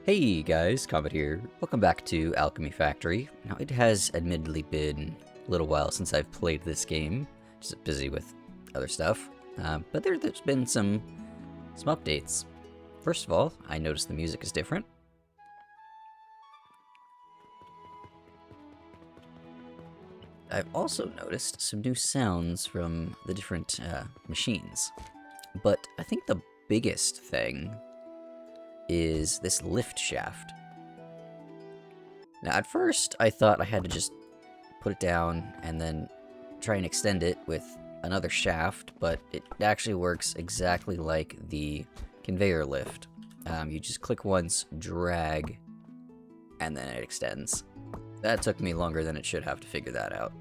Hey guys, Comet here. Welcome back to Alchemy Factory. Now, it has admittedly been a little while since I've played this game. Just busy with other stuff. But there's been some updates. First of all, I noticed the music is different. I've also noticed some new sounds from the different machines. But I think the biggest thing is this lift shaft. Now, at first, I thought I had to just put it down and then try and extend it with another shaft, but it actually works exactly like the conveyor lift. You just click once, drag, and then it extends. That took me longer than it should have to figure that out.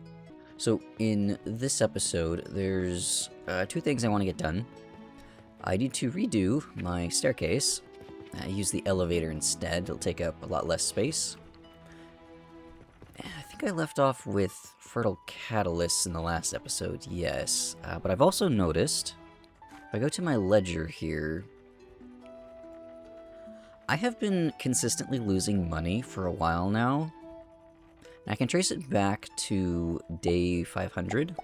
So in this episode, there's two things I want to get done. I need to redo my staircase. I use the elevator instead. It'll take up a lot less space. I think I left off with fertile catalysts in the last episode, yes. But I've also noticed, if I go to my ledger here, I have been consistently losing money for a while now. And I can trace it back to day 500.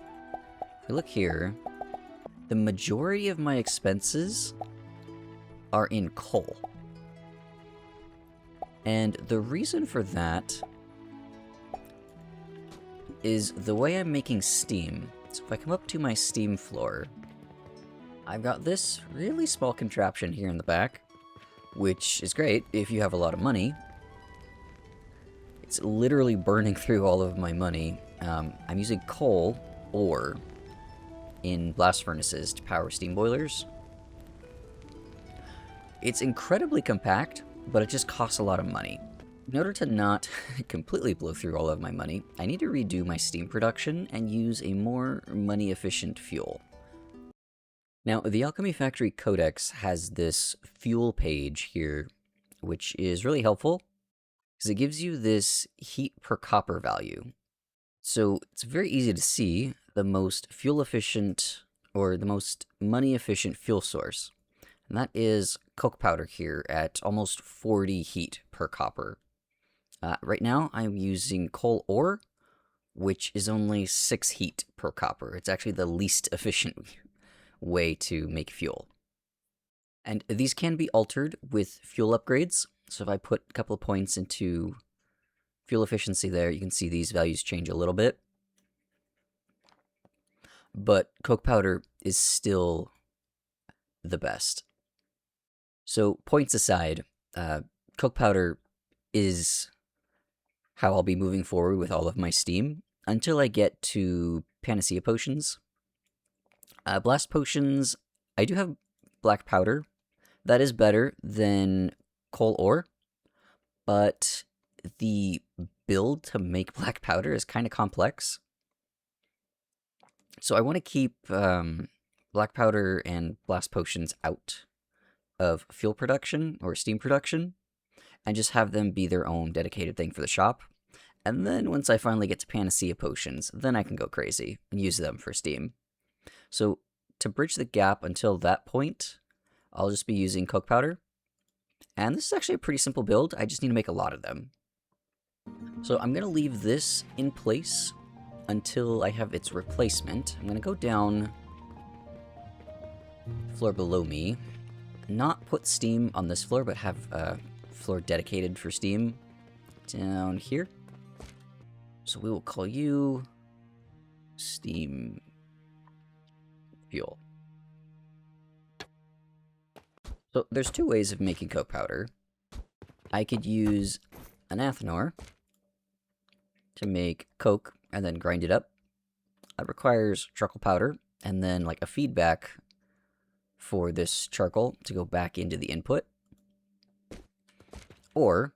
If we look here, the majority of my expenses are in coal. And the reason for that is the way I'm making steam. So if I come up to my steam floor, I've got this really small contraption here in the back, which is great if you have a lot of money. It's literally burning through all of my money. I'm using coal ore in blast furnaces to power steam boilers. It's incredibly compact, but it just costs a lot of money. In order to not completely blow through all of my money, I need to redo my steam production and use a more money-efficient fuel. Now, the Alchemy Factory Codex has this fuel page here, which is really helpful, because it gives you this heat per copper value. So it's very easy to see the most fuel-efficient, or the most money-efficient fuel source. And that is coke powder here at almost 40 heat per copper. Right now, I'm using coal ore, which is only 6 heat per copper. It's actually the least efficient way to make fuel. And these can be altered with fuel upgrades. So if I put a couple of points into fuel efficiency there, you can see these values change a little bit. But coke powder is still the best. So, points aside, coke powder is how I'll be moving forward with all of my steam until I get to panacea potions. Blast potions, I do have black powder. That is better than coal ore, but the build to make black powder is kind of complex. So I want to keep black powder and blast potions out of fuel production or steam production, and just have them be their own dedicated thing for the shop. And then once I finally get to panacea potions, then I can go crazy and use them for steam. So to bridge the gap until that point, I'll just be using coke powder. And this is actually a pretty simple build. I just need to make a lot of them. So I'm going to leave this in place until I have its replacement. I'm going to go down the floor below me. Not put steam on this floor, but have a floor dedicated for steam down here. So we will call you steam fuel. So there's two ways of making coke powder. I could use an athanor to make coke and then grind it up. That requires charcoal powder and then like a feedback for this charcoal to go back into the input. Or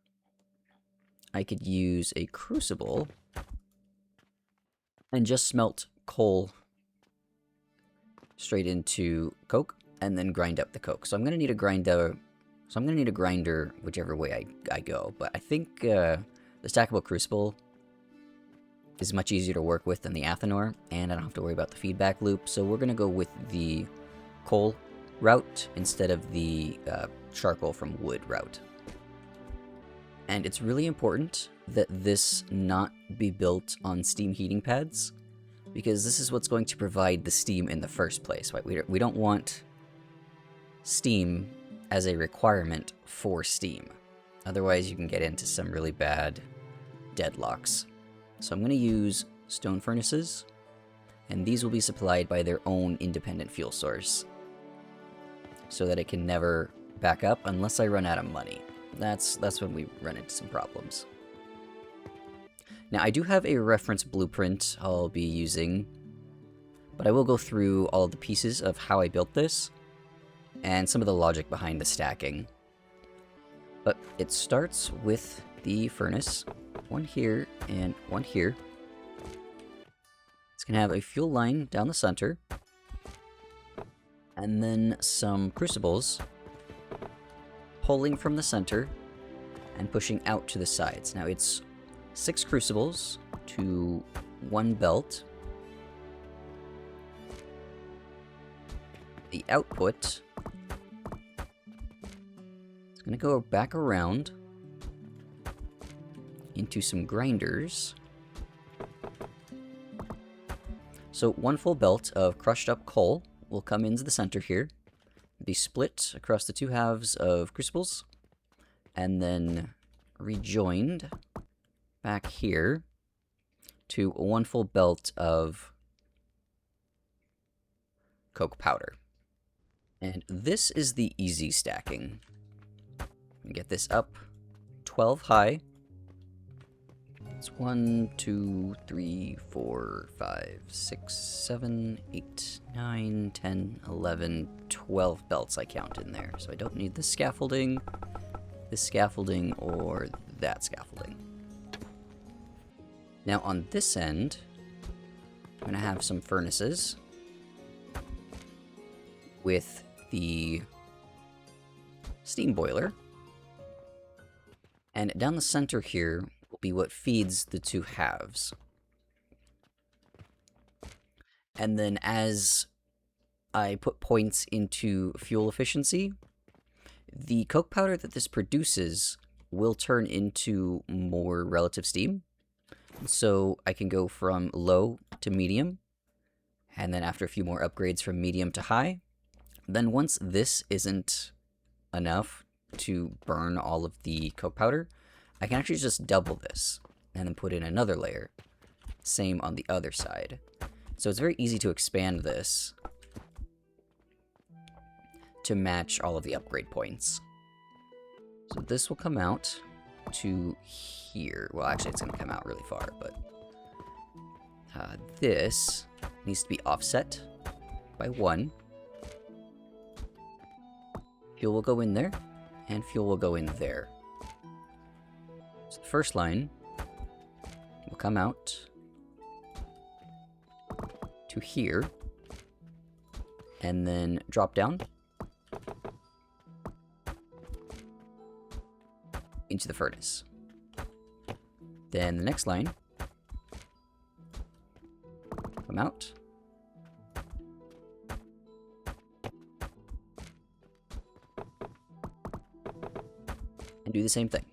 I could use a crucible and just smelt coal straight into coke and then grind up the coke. So I'm going to need a grinder. So I'm going to need a grinder whichever way I go. But I think the stackable crucible is much easier to work with than the athanor, and I don't have to worry about the feedback loop. So we're going to go with the coal route instead of the charcoal from wood route. And it's really important that this not be built on steam heating pads, because this is what's going to provide the steam in the first place. Right? We don't want steam as a requirement for steam. Otherwise, you can get into some really bad deadlocks. So I'm going to use stone furnaces, and these will be supplied by their own independent fuel source, so that it can never back up unless I run out of money. That's when we run into some problems. Now, I do have a reference blueprint I'll be using, but I will go through all of the pieces of how I built this, and some of the logic behind the stacking. But it starts with the furnace, one here and one here. It's going to have a fuel line down the center, and then some crucibles pulling from the center and pushing out to the sides. Now it's 6 crucibles to 1 belt. The output is going to go back around into some grinders. So 1 full belt of crushed up coal will come into the center here, be split across the 2 halves of crucibles, and then rejoined back here to 1 full belt of coke powder. And this is the easy stacking. Get this up 12 high. It's 1, 2, 3, 4, 5, 6, 7, 8, 9, 10, 11, 12 belts I count in there. So I don't need this scaffolding, or that scaffolding. Now on this end, I'm going to have some furnaces with the steam boiler. And down the center here will be what feeds the 2 halves. And then as I put points into fuel efficiency, the coke powder that this produces will turn into more relative steam. So I can go from low to medium, and then after a few more upgrades from medium to high. Then once this isn't enough to burn all of the coke powder, I can actually just double this and then put in another layer. Same on the other side. So it's very easy to expand this to match all of the upgrade points. So this will come out to here. Well, actually, it's going to come out really far, but this needs to be offset by 1. Fuel will go in there, and fuel will go in there. So the first line will come out to here, and then drop down into the furnace. Then the next line come out and do the same thing.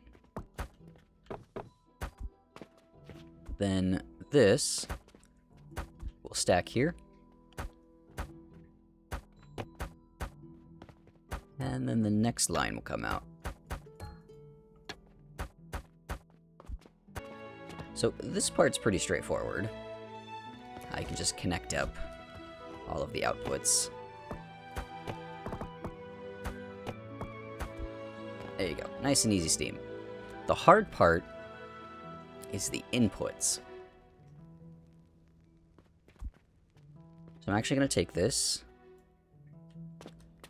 Then this will stack here, and then the next line will come out. So this part's pretty straightforward. I can just connect up all of the outputs. There you go. Nice and easy steam. The hard part is the inputs. So I'm actually going to take this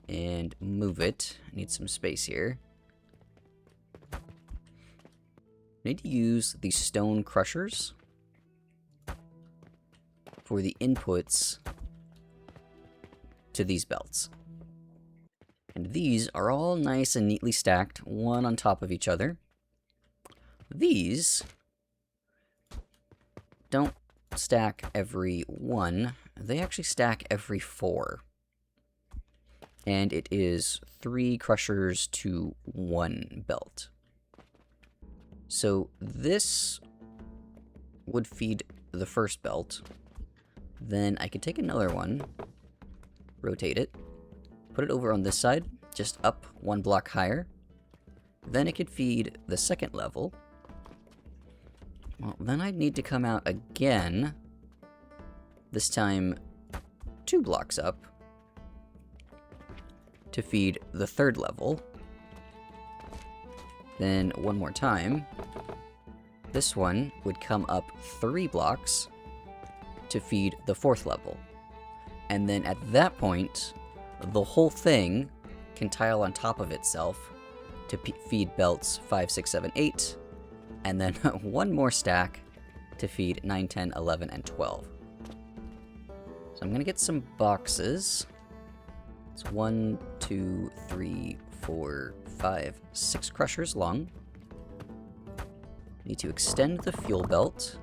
and move it. I need some space here. I need to use the stone crushers for the inputs to these belts. And these are all nice and neatly stacked, one on top of each other. These don't stack every 1, they actually stack every 4. And it is 3 crushers to 1 belt. So this would feed the first belt. Then I could take another one, rotate it, put it over on this side, just up one block higher. Then it could feed the second level. Well, then I'd need to come out again, this time 2 blocks up, to feed the third level. Then one more time, this one would come up 3 blocks to feed the fourth level. And then at that point, the whole thing can tile on top of itself to feed belts 5, 6, 7, 8, and then one more stack to feed 9, 10, 11, and 12. So I'm gonna get some boxes. It's 1, 2, 3, 4, 5, 6 crushers long. Need to extend the fuel belt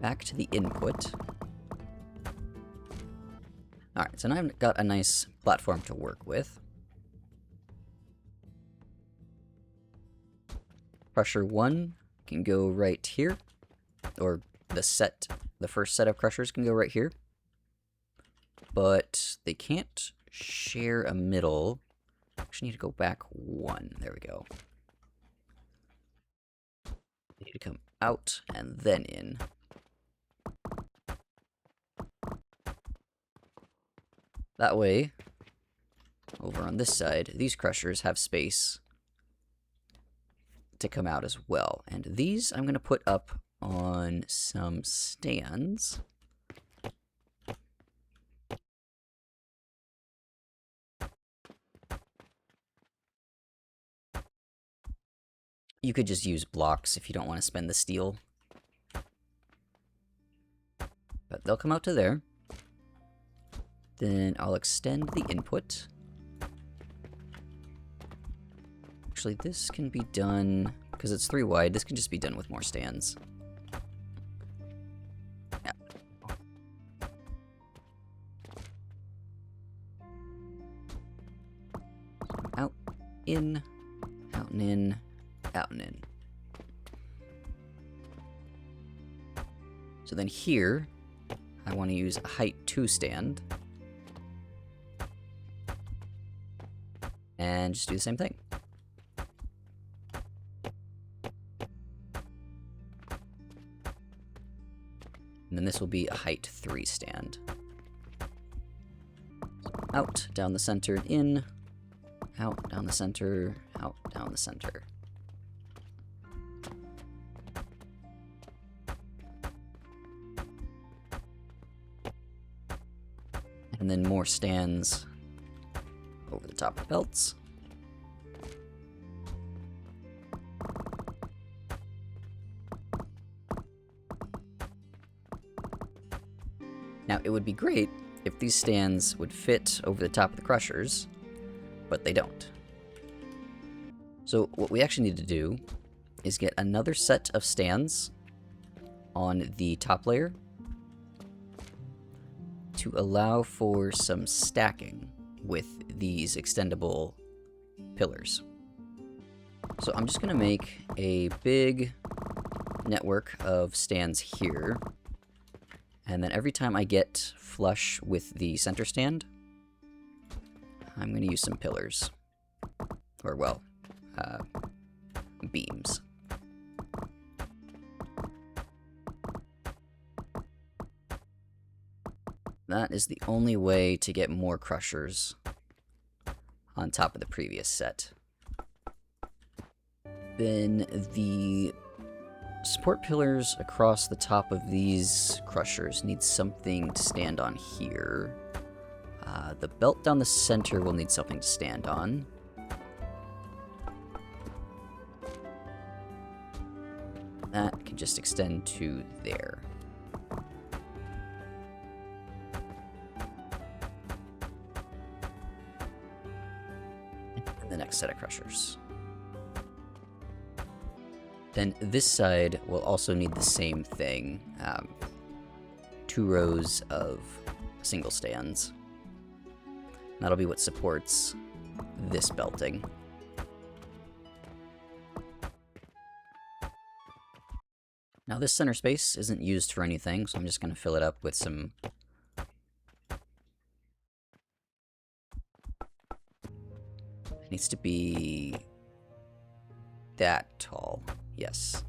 back to the input. Alright, so now I've got a nice platform to work with. Crusher 1 can go right here, or the first set of crushers can go right here. But they can't share a middle. Actually need to go back 1. There we go. They need to come out and then in. That way, over on this side, these crushers have space to come out as well. And these I'm going to put up on some stands. You could just use blocks if you don't want to spend the steel. But they'll come out to there. Then I'll extend the input. Actually, this can be done, because it's 3 wide, this can just be done with more stands. Yeah. Out, in, out and in, out and in. So then here, I want to use a height 2 stand. And just do the same thing. And then this will be a height 3 stand. Out, down the center, in. Out, down the center, out, down the center. And then more stands over the top of the belts. Now, it would be great if these stands would fit over the top of the crushers, but they don't. So what we actually need to do is get another set of stands on the top layer to allow for some stacking with these extendable pillars. So I'm just going to make a big network of stands here. And then every time I get flush with the center stand, I'm going to use some pillars. Or, well, beams. That is the only way to get more crushers on top of the previous set. Then the support pillars across the top of these crushers need something to stand on here. The belt down the center will need something to stand on. That can just extend to there. And the next set of crushers. Then this side will also need the same thing. 2 rows of single stands. That'll be what supports this belting. Now this center space isn't used for anything, so I'm just going to fill it up with some... It needs to be that tall. Yes.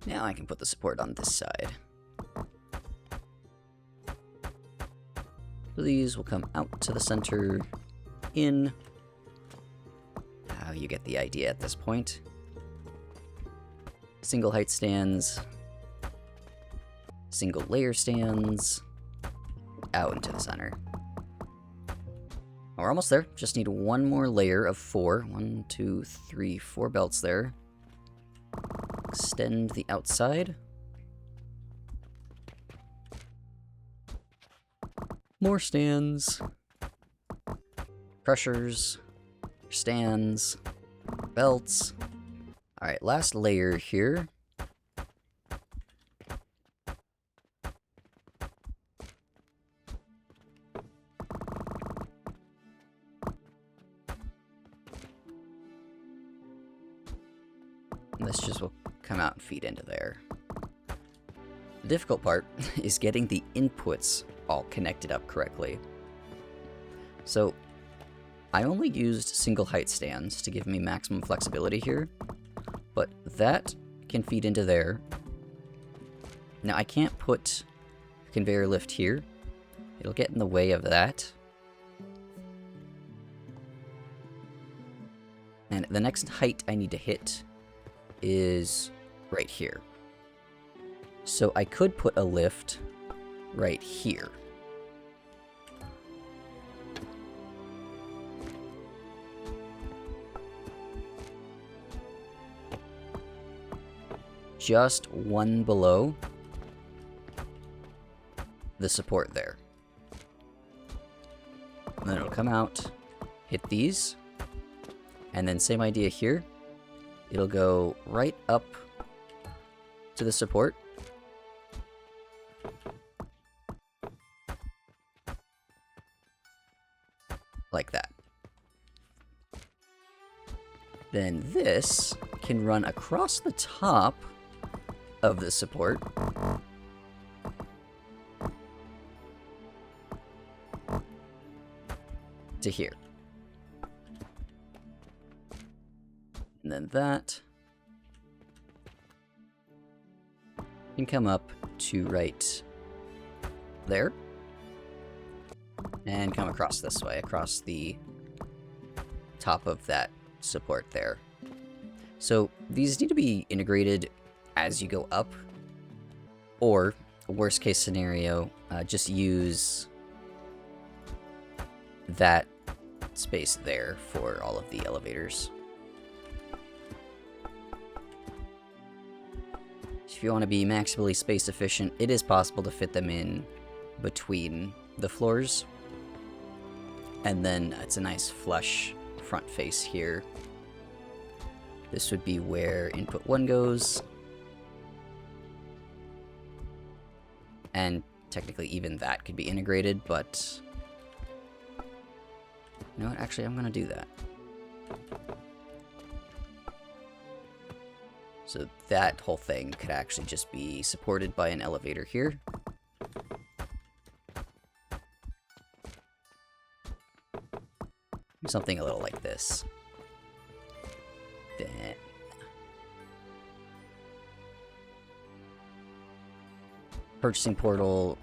Now I can put the support on this side. So these will come out to the center, in. You get the idea at this point. Single height stands, single layer stands, out into the center. We're almost there. Just need one more layer of 4. 1, 2, 3, 4 belts there. Extend the outside. More stands. Crushers. Stands. Belts. Alright, last layer here. This just will come out and feed into there. The difficult part is getting the inputs all connected up correctly. So I only used single height stands to give me maximum flexibility here, but that can feed into there. Now I can't put a conveyor lift here. It'll get in the way of that. And the next height I need to hit is right here. So I could put a lift right here. Just one below the support there. And then it'll come out, hit these, and then same idea here. It'll go right up to the support. Like that. Then this can run across the top of the support. To here. And then that can come up to right there. And come across this way, across the top of that support there. So these need to be integrated as you go up, or worst case scenario, just use that space there for all of the elevators. If you want to be maximally space efficient, it is possible to fit them in between the floors. And then it's a nice flush front face here. This would be where input 1 goes. And technically even that could be integrated, but you know what? Actually, I'm going to do that. So that whole thing could actually just be supported by an elevator here. Something a little like this. Then purchasing portal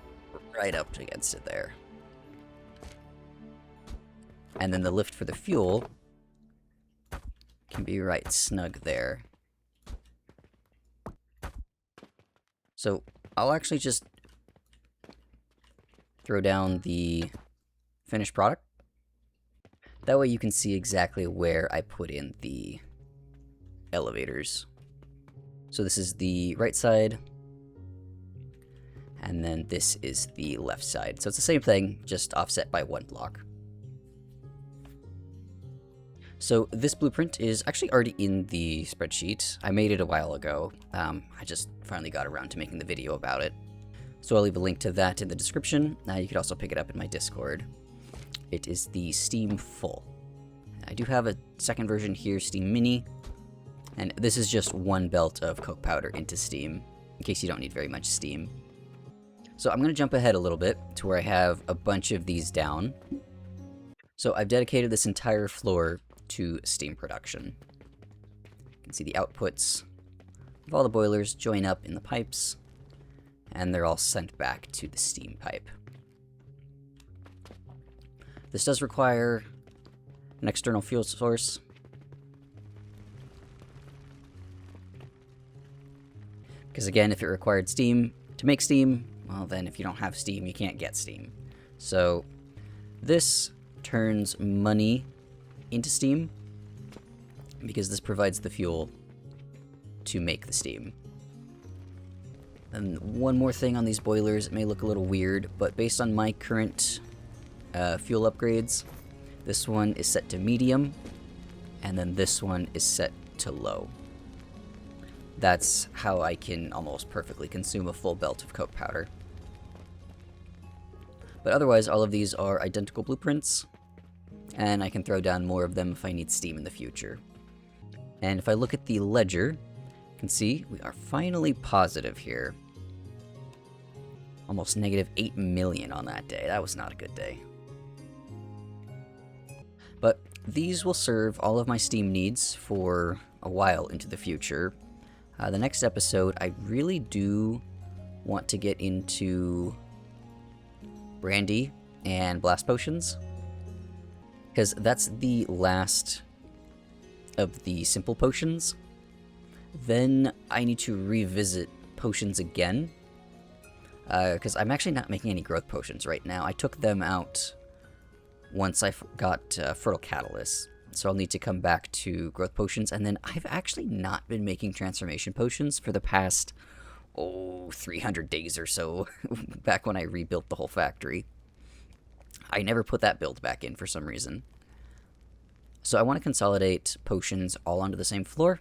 right up against it there. And then the lift for the fuel can be right snug there. So I'll actually just throw down the finished product. That way you can see exactly where I put in the elevators. So this is the right side, and then this is the left side. So it's the same thing, just offset by 1 block. So this blueprint is actually already in the spreadsheet. I made it a while ago. I just finally got around to making the video about it. So I'll leave a link to that in the description. You could also pick it up in my Discord. It is the Steam Full. I do have a second version here, Steam Mini, and this is just one belt of coke powder into steam, in case you don't need very much steam. So I'm going to jump ahead a little bit to where I have a bunch of these down. So I've dedicated this entire floor to steam production. You can see the outputs of all the boilers join up in the pipes, and they're all sent back to the steam pipe. This does require an external fuel source. Because again, if it required steam to make steam, well then if you don't have steam, you can't get steam. So this turns money into steam, because this provides the fuel to make the steam. And one more thing on these boilers, it may look a little weird, but based on my current fuel upgrades, this one is set to medium, and then this one is set to low. That's how I can almost perfectly consume a full belt of coke powder. But otherwise, all of these are identical blueprints, and I can throw down more of them if I need steam in the future. And if I look at the ledger, you can see we are finally positive here. Almost negative 8 million on that day. That was not a good day. But these will serve all of my steam needs for a while into the future. The next episode, I really do want to get into brandy and blast potions, because that's the last of the simple potions. Then I need to revisit potions again, because I'm actually not making any growth potions right now. I took them out once I got Fertile Catalyst, so I'll need to come back to growth potions, and then I've actually not been making transformation potions for the past, 300 days or so, back when I rebuilt the whole factory. I never put that build back in for some reason. So I want to consolidate potions all onto the same floor.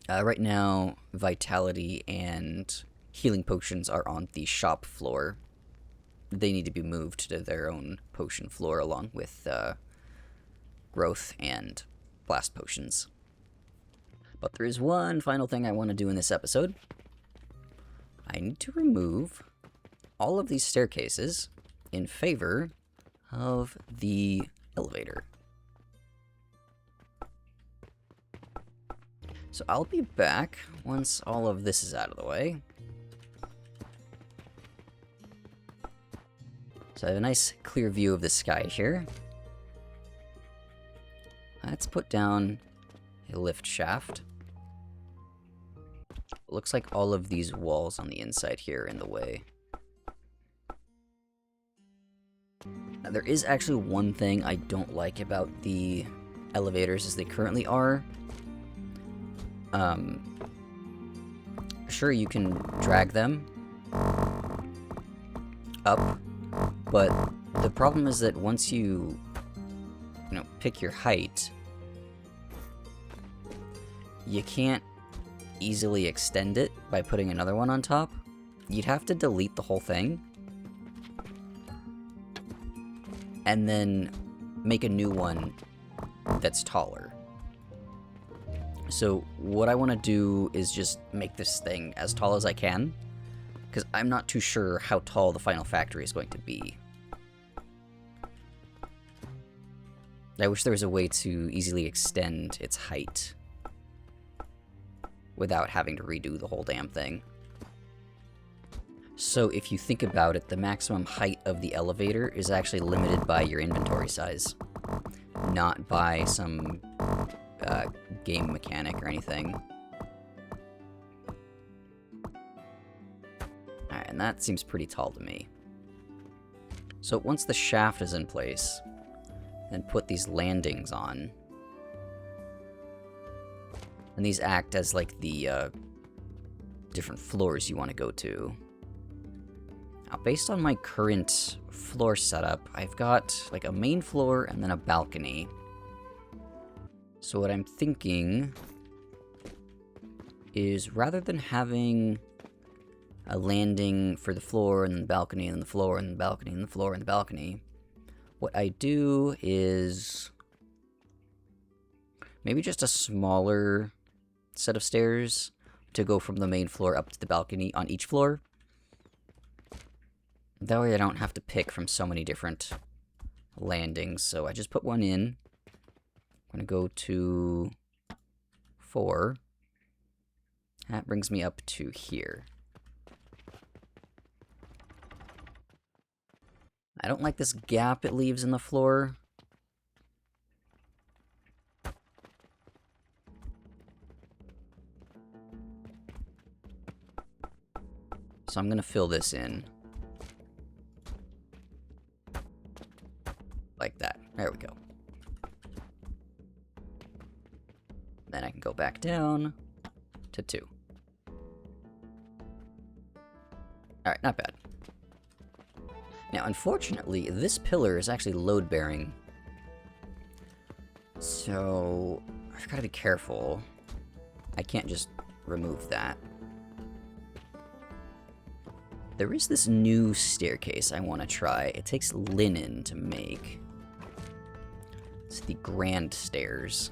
Right now, Vitality and Healing potions are on the shop floor. They need to be moved to their own potion floor along with growth and blast potions. But there is one final thing I want to do in this episode. I need to remove all of these staircases in favor of the elevator. So I'll be back once all of this is out of the way. So I have a nice clear view of the sky here. Let's put down a lift shaft. Looks like all of these walls on the inside here are in the way. Now, there is actually one thing I don't like about the elevators as they currently are. Sure, you can drag them up, but the problem is that once you pick your height, you can't easily extend it by putting another one on top. You'd have to delete the whole thing and then make a new one that's taller. So what I want to do is just make this thing as tall as I can, because I'm not too sure how tall the final factory is going to be. I wish there was a way to easily extend its height without having to redo the whole damn thing. So if you think about it, the maximum height of the elevator is actually limited by your inventory size, not by some game mechanic or anything. Alright, and that seems pretty tall to me. So once the shaft is in place, then put these landings on. And these act as like the different floors you want to go to. Now, based on my current floor setup, I've got like a main floor and then a balcony. So what I'm thinking is, rather than having a landing for the floor and the balcony and the floor and the balcony and the floor and the balcony, what I do is Maybe just a smaller set of stairs to go from the main floor up to the balcony on each floor. That way I don't have to pick from so many different landings. So I just put one in. I'm going to go to 4. That brings me up to here. I don't like this gap it leaves in the floor. So I'm going to fill this in. Like that. There we go. Then I can go back down to 2. Alright, not bad. Now, unfortunately, this pillar is actually load-bearing. So, I've got to be careful. I can't just remove that. There is this new staircase I want to try. It takes linen to make. It's the grand stairs.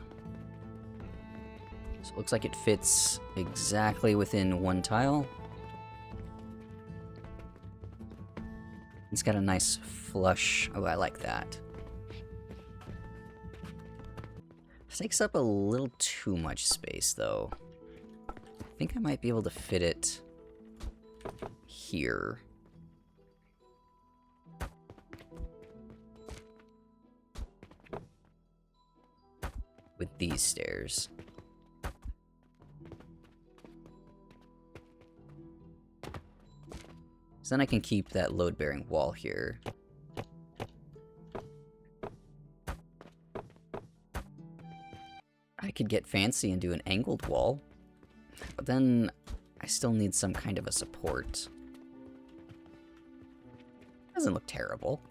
So it looks like it fits exactly within 1 tile. It's got a nice flush. Oh, I like that. It takes up a little too much space, though. I think I might be able to fit it here. With these stairs. So then I can keep that load-bearing wall here. I could get fancy and do an angled wall, but then I still need some kind of a support. Doesn't look terrible.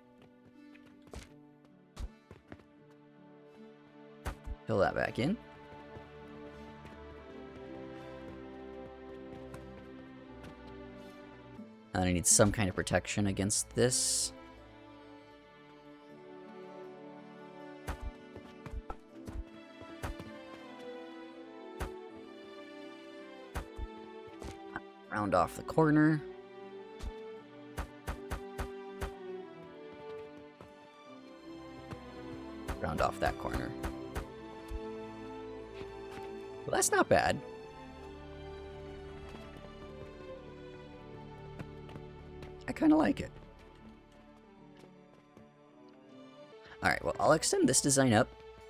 Fill that back in. And I need some kind of protection against this. Round off the corner. Round off that corner. Well, that's not bad. I kind of like it. Alright, well, I'll extend this design up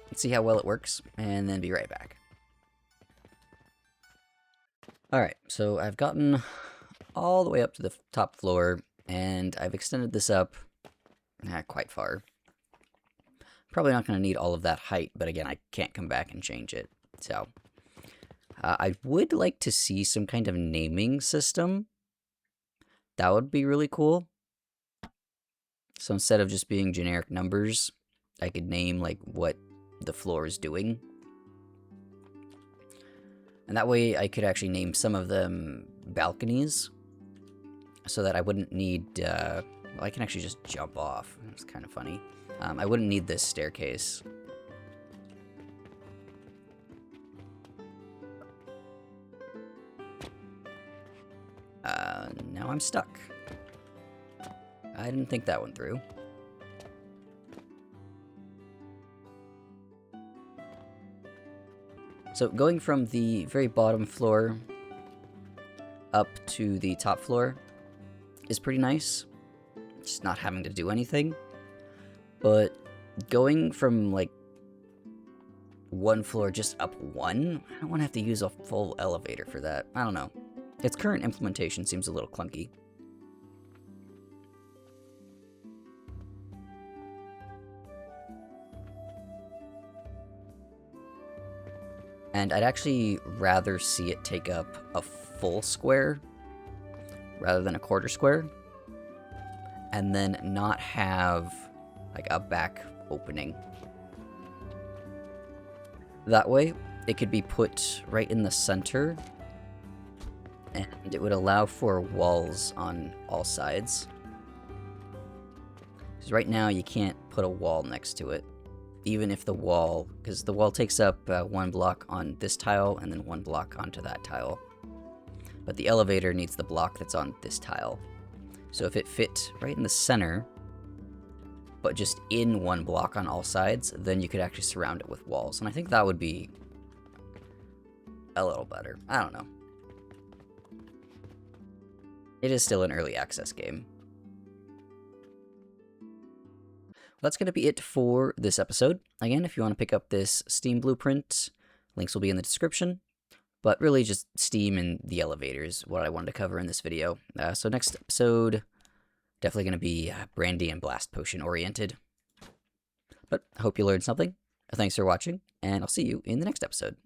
and see how well it works, and then be right back. Alright, so I've gotten all the way up to the top floor, and I've extended this up quite far. Probably not going to need all of that height, but again, I can't come back and change it. So, I would like to see some kind of naming system. That would be really cool. So instead of just being generic numbers, I could name like what the floor is doing. And that way I could actually name some of them balconies, so that I wouldn't need, well, I can actually just jump off. It's kind of funny. I wouldn't need this staircase. Now I'm stuck. I didn't think that one through. So going from the very bottom floor up to the top floor is pretty nice. Just not having to do anything. But going from like one floor just up one, I don't want to have to use a full elevator for that. I don't know. Its current implementation seems a little clunky. And I'd actually rather see it take up a full square rather than a quarter square, and then not have like a back opening. That way, it could be put right in the center, and it would allow for walls on all sides. Because right now, you can't put a wall next to it. even if the wall, because the wall takes up 1 block on this tile and then 1 block onto that tile. But the elevator needs the block that's on this tile. So if it fit right in the center, but just in 1 block on all sides, then you could actually surround it with walls. And I think that would be a little better. I don't know. It is still an early access game. That's going to be it for this episode. Again, if you want to pick up this Steam blueprint, links will be in the description. But really just Steam and the elevator is what I wanted to cover in this video. So next episode, definitely going to be Brandy and Blast Potion oriented. But I hope you learned something. Thanks for watching, and I'll see you in the next episode.